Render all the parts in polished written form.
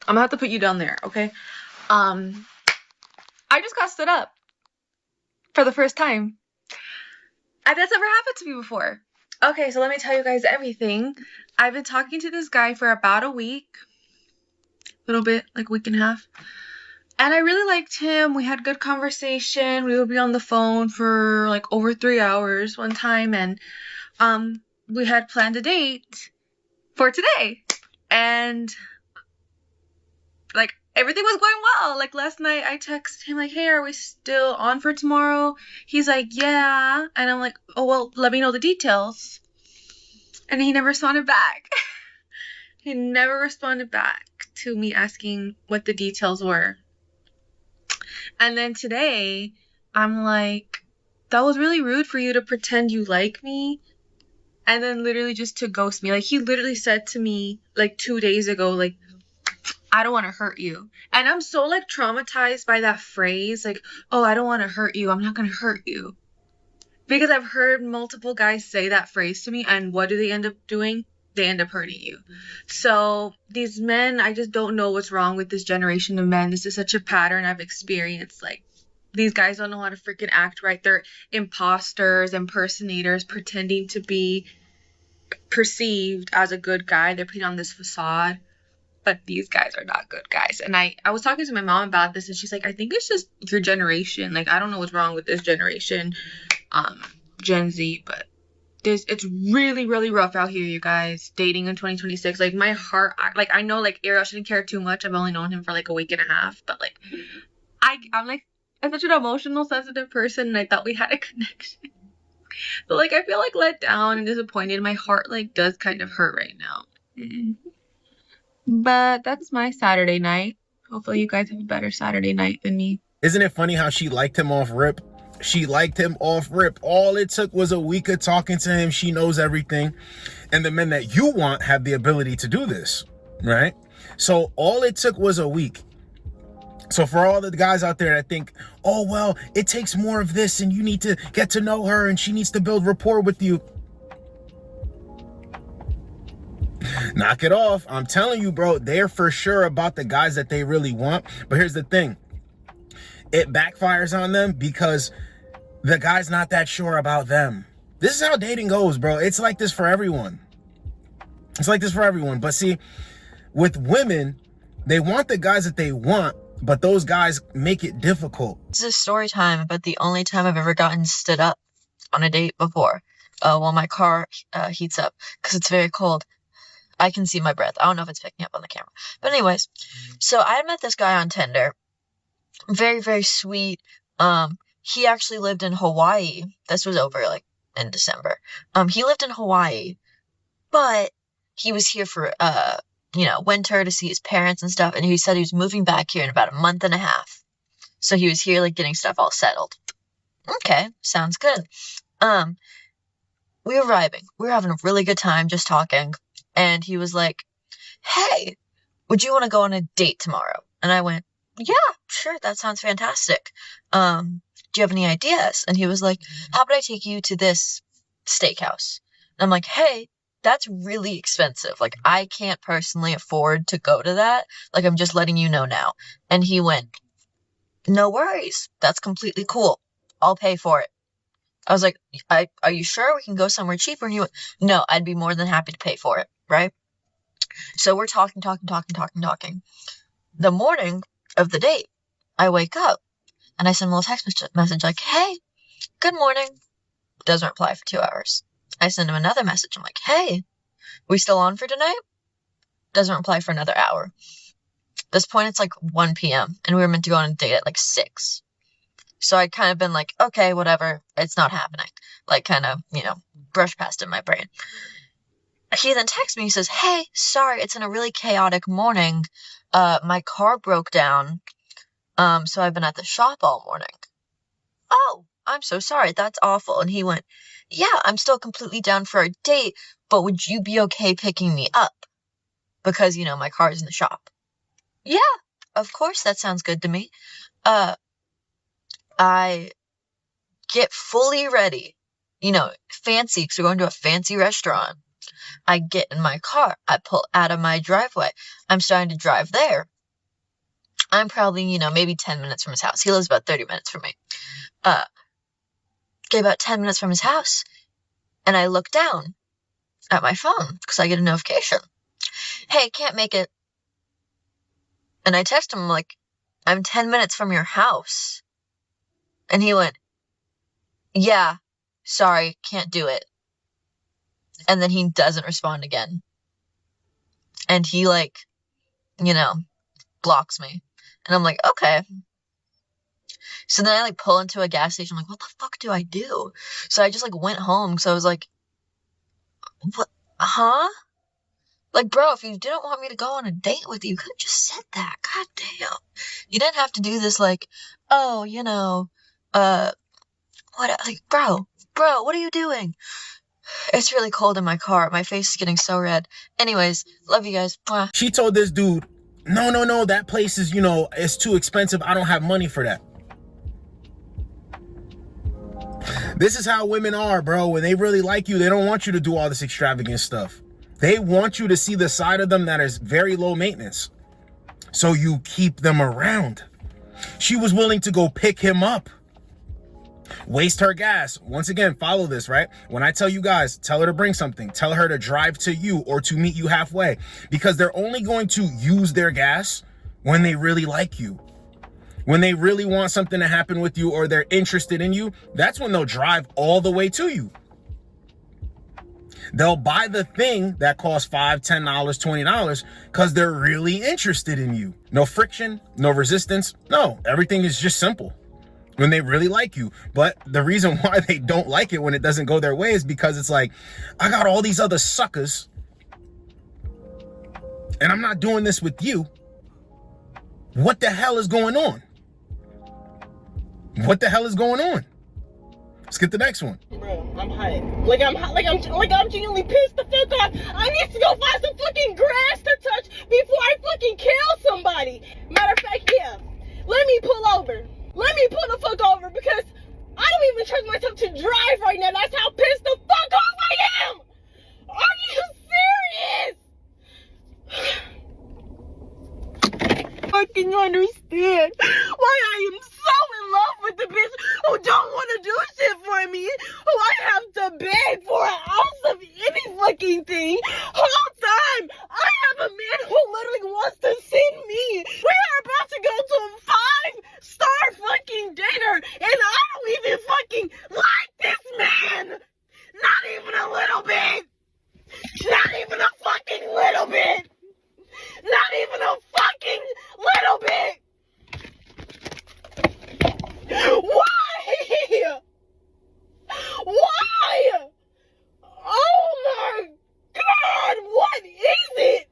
I'm gonna have to put you down there, okay? I just got stood up for the first time. And that's never happened to me before. Okay, so let me tell you guys everything. I've been talking to this guy for about a week. A little bit, like a week and a half. And I really liked him. We had good conversation. We would be on the phone for like over 3 hours one time, and we had planned a date for today. And like everything was going well. Like last night I texted him like, "Hey, are we still on for tomorrow?" He's like, "Yeah." And I'm like, "Oh, well, let me know the details." And he never responded back. He never responded back to me asking what the details were. And then today, I'm like, that was really rude for you to pretend you like me and then literally just to ghost me. Like, he literally said to me, like, 2 days ago, like, I don't want to hurt you. And I'm so, like, traumatized by that phrase, like, oh, I don't want to hurt you. I'm not going to hurt you. Because I've heard multiple guys say that phrase to me, and what do they end up doing? They end up hurting you. So these men, I just don't know what's wrong with this generation of men. This is such a pattern I've experienced. Like, these guys don't know how to freaking act right. They're imposters, impersonators, pretending to be perceived as a good guy. They're putting on this facade. But these guys are not good guys. And I was talking to my mom about this, and she's like, I think it's just your generation. Like, I don't know what's wrong with this generation, Gen Z, but it's really, really rough out here, you guys, dating in 2026. Like, my heart, I know, like, Ariel shouldn't care too much. I've only known him for, like, a week and a half. But, like, I'm, like, I'm such an emotional, sensitive person, and I thought we had a connection. But, like, I feel, like, let down and disappointed. My heart, like, does kind of hurt right now. But that's my Saturday night. Hopefully you guys have a better Saturday night than me. Isn't it funny how she liked him off rip? She liked him off rip. All it took was a week of talking to him. She knows everything. And the men that you want have the ability to do this, right? So all it took was a week. So for all the guys out there that think, oh, well, it takes more of this and you need to get to know her and she needs to build rapport with you. Knock it off. I'm telling you, bro, they're for sure about the guys that they really want. But here's the thing. It backfires on them because the guy's not that sure about them. This is how dating goes, bro. It's like this for everyone. It's like this for everyone. But see, with women, they want the guys that they want, but those guys make it difficult. This is story time about the only time I've ever gotten stood up on a date before while my car heats up because it's very cold. I can see my breath. I don't know if it's picking up on the camera. But anyways, so I met this guy on Tinder. Very, very sweet. He actually lived in Hawaii. This was over like in December. He lived in Hawaii, but he was here for winter to see his parents and stuff. And he said he was moving back here in about a month and a half. So he was here like getting stuff all settled. Okay, sounds good. We were vibing. We were having a really good time just talking. And he was like, hey, would you want to go on a date tomorrow? And I went, yeah, sure. That sounds fantastic. Do you have any ideas? And he was like, how about I take you to this steakhouse? And I'm like, hey, that's really expensive. Like, I can't personally afford to go to that. Like, I'm just letting you know now. And he went, no worries. That's completely cool. I'll pay for it. I was like, are you sure we can go somewhere cheaper? And he went, no, I'd be more than happy to pay for it. Right? So we're talking. The morning of the date, I wake up and I send him a little text message like, hey, good morning. Doesn't reply for 2 hours. I send him another message. I'm like, hey, we still on for tonight? Doesn't reply for another hour. At this point, it's like 1 p.m. and we were meant to go on a date at like 6. So I'd kind of been like, okay, whatever. It's not happening. Like kind of, brush past it in my brain. He then texts me. He says, hey, sorry, it's in a really chaotic morning. My car broke down. So I've been at the shop all morning. Oh, I'm so sorry. That's awful. And he went, yeah, I'm still completely down for a date, but would you be okay picking me up? Because, my car's in the shop. Yeah, of course. That sounds good to me. I get fully ready, fancy, because we're going to a fancy restaurant. I get in my car. I pull out of my driveway. I'm starting to drive there. I'm probably, you know, maybe 10 minutes from his house. He lives about 30 minutes from me. Get about 10 minutes from his house, and I look down at my phone because I get a notification. Hey, can't make it. And I text him, like, I'm 10 minutes from your house. And he went, yeah, sorry, can't do it. And then he doesn't respond again. And he, like, you know, blocks me. And I'm like, okay. So then I, like, pull into a gas station. I'm like, what the fuck do I do? So I just, like, went home. So I was like, what? Huh? Like, bro, if you didn't want me to go on a date with you, you could have just said that. God damn. You didn't have to do this, like, oh, you know, what, like, bro, what are you doing? It's really cold in my car. My face is getting so red. Anyways, love you guys. Mwah. She told this dude, no, that place is, you know, it's too expensive. I don't have money for that. This is how women are, bro. When they really like you, they don't want you to do all this extravagant stuff. They want you to see the side of them that is very low maintenance. So you keep them around. She was willing to go pick him up. Waste her gas. Once again, follow this, right? When I tell you guys, tell her to bring something. Tell her to drive to you or to meet you halfway. Because they're only going to use their gas when they really like you. When they really want something to happen with you or they're interested in you, that's when they'll drive all the way to you. They'll buy the thing that costs $5, $10, $20 because they're really interested in you. No friction, no resistance. No, everything is just simple when they really like you. But the reason why they don't like it when it doesn't go their way is because it's like, I got all these other suckers and I'm not doing this with you. What the hell is going on? What the hell is going on? Let's get the next one. Bro, I'm hyped. I'm genuinely pissed the fuck off. I need to go find some fucking grass to touch before I fucking kill somebody. Matter of fact, yeah. Let me pull over. Let me pull the fuck over because I don't even trust myself to drive right now. That's how pissed the fuck off I am. Are you serious? Fucking understand why I am so in love with the bitch who don't want to do shit for me, who I have to beg for an ounce of any fucking thing. Whole time I have a man who literally wants to send me. We are about to go to a 5-star fucking dinner and I don't even fucking like this man. Not even a little bit. Not even a fucking little bit. Not even a fucking little bit. Why? Why? Oh my God, what is it?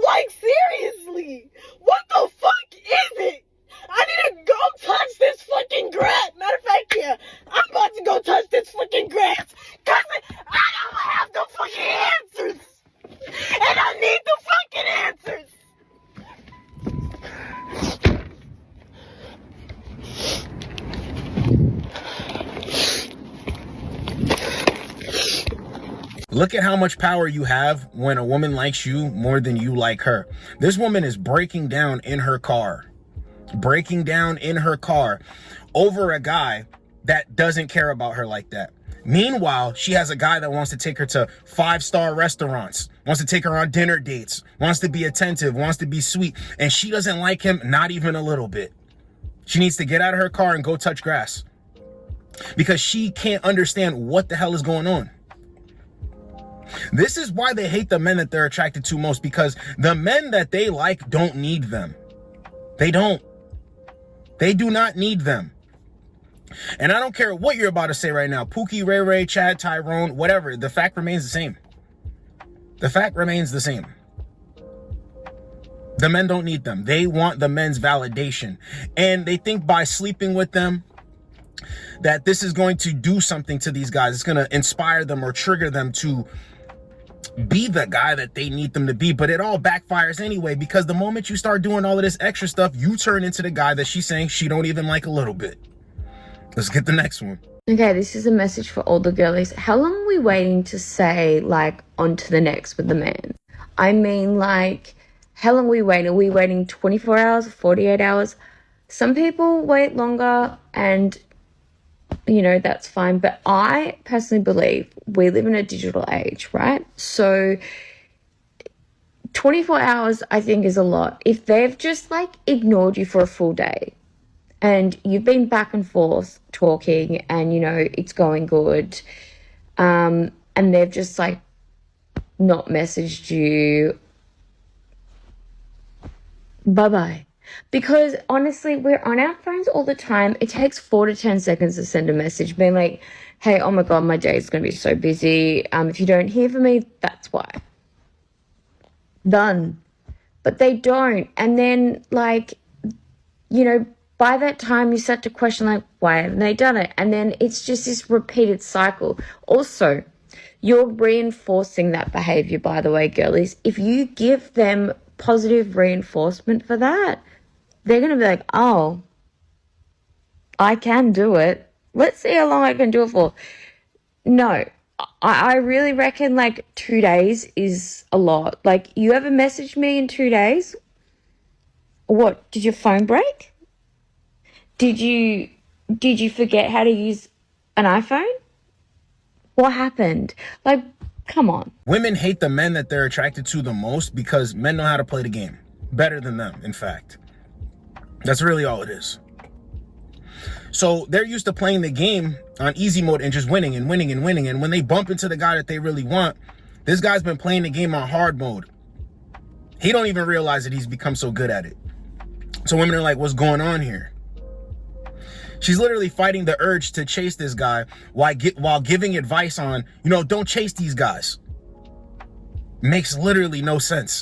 Like, seriously, what the fuck is it? I need to go touch this fucking grass. Matter of fact, yeah, I'm about to go touch this fucking grass because I don't have the fucking answers. And I need the fucking answers. Look at how much power you have when a woman likes you more than you like her. This woman is breaking down in her car. Breaking down in her car over a guy that doesn't care about her like that. Meanwhile, she has a guy that wants to take her to 5-star restaurants, wants to take her on dinner dates, wants to be attentive, wants to be sweet, and she doesn't like him, not even a little bit. She needs to get out of her car and go touch grass because she can't understand what the hell is going on. This is why they hate the men that they're attracted to most, because the men that they like don't need them. They don't. They do not need them. And I don't care what you're about to say right now. Pookie, Ray Ray, Chad, Tyrone, whatever. The fact remains the same. The fact remains the same. The men don't need them. They want the men's validation. And they think by sleeping with them that this is going to do something to these guys. It's going to inspire them or trigger them to be the guy that they need them to be. But it all backfires anyway, because the moment you start doing all of this extra stuff, you turn into the guy that she's saying she don't even like a little bit. Let's get the next one. Okay, this is a message for all the girlies. How long are we waiting to say, like, on to the next with the man? I mean, like, how long are we waiting? Are we waiting 24 hours, 48 hours? Some people wait longer, and that's fine. But I personally believe we live in a digital age, right? So 24 hours, I think, is a lot. If they've just ignored you for a full day and you've been back and forth talking and, it's going good, and they've just not messaged you, bye-bye. Because honestly, we're on our phones all the time. It takes 4 to 10 seconds to send a message being like, hey, oh my God, my day is going to be so busy. If you don't hear from me, that's why. Done. But they don't. And then by that time you start to question why haven't they done it? And then it's just this repeated cycle. Also, you're reinforcing that behavior, by the way, girlies. If you give them positive reinforcement for that, they're going to be like, oh, I can do it. Let's see how long I can do it for. No, I really reckon 2 days is a lot. You ever messaged me in 2 days? What, did your phone break? Did you forget how to use an iPhone? What happened? Come on. Women hate the men that they're attracted to the most because men know how to play the game better than them, in fact. That's really all it is. So they're used to playing the game on easy mode and just winning and winning and winning. And when they bump into the guy that they really want, this guy's been playing the game on hard mode. He don't even realize that he's become so good at it. So women are like, what's going on here? She's literally fighting the urge to chase this guy while giving advice on, don't chase these guys. Makes literally no sense.